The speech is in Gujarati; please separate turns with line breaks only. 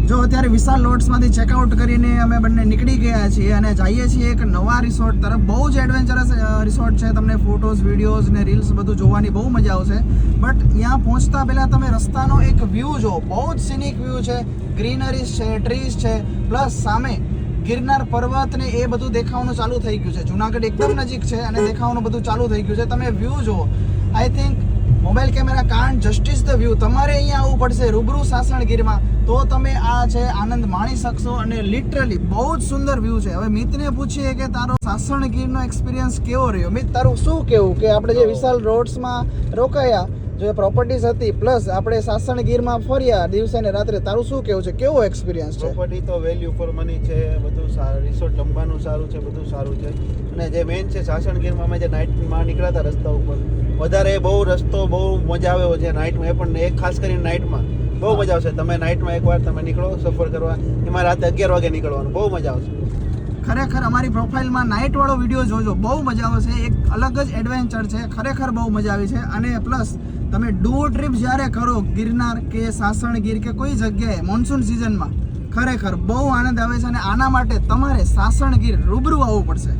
જો અત્યારે વિશાલ લોટ્સમાંથી ચેકઆઉટ કરીને અમે બંને નીકળી ગયા છીએ અને જઈએ છીએ એક નવા રિસોર્ટ તરફ. બહુ જ એડવેન્ચરસ રિસોર્ટ છે. તમને ફોટોઝ, વિડીયોઝ ને રીલ્સ બધું જોવાની બહુ મજા આવશે. બટ ત્યાં પહોંચતા પહેલાં તમે રસ્તાનો એક વ્યૂ જો, બહુ જ સિનિક વ્યૂ છે. ગ્રીનરીઝ છે, ટ્રીઝ છે, પ્લસ સામે ગિરનાર પર્વત ને એ બધું દેખાવાનું ચાલુ થઈ ગયું છે. જુનાગઢ એકદમ નજીક છે અને દેખાવાનું બધું ચાલુ થઈ ગયું છે. તમે વ્યૂ જુઓ. I think mobile camera can't justice the view. તમારે અહીંયા આવવું પડશે રૂબરૂ સાસણગીરમાં, તો તમે આ છે આનંદ માણી શકશો. અને લિટરલી બહુ જ સુંદર વ્યૂ છે. હવે મિતને પૂછીએ કે તારો સાસણગીરનો એક્સપિરિયન્સ કેવો રહ્યો. મિત, તારું શું કેવું કે આપણે જે વિશાલ રોડ્સમાં રોકાયા, જે પ્રોપર્ટીઝ હતી, પ્લસ આપણે સાસણગીરમાં ફર્યા દિવસે ને રાત્રે, તારું શું કેવું છે? કેવો એક્સપિરિયન્સ છે?
પ્રોપર્ટી તો વેલ્યુ ફોર મની છે. બધું સારું, રિસોર્ટ જમવાનું સારું છે, બધું સારું છે. અને જે મેઇન છે સાસણગીરમાં અમે જે નાઇટમાં નીકળ્યા હતા રસ્તા ઉપર, વધારે બહુ રસ્તો બહુ મજા આવે છે નાઇટમાં. એ પણ એક ખાસ કરીને નાઇટમાં બહુ મજા આવશે. તમે નાઇટમાં એકવાર તમે નીકળો સફર કરવા, એમાં રાતે 11 વાગે નીકળવાનું, બહુ મજા આવશે.
ખરેખર અમારી પ્રોફાઇલમાં નાઇટવાળો વિડીયો જોજો, બહુ મજા આવશે. એક અલગ જ એડવેન્ચર છે. ખરેખર બહુ મજા આવી છે. અને પ્લસ તમે ડુઓ ટ્રીપ જ્યારે કરો ગિરનાર કે સાસણગીર કે કોઈ જગ્યાએ મોન્સૂન સિઝનમાં, ખરેખર બહુ આનંદ આવે છે. અને આના માટે તમારે સાસણગીર રૂબરૂ આવવું પડશે.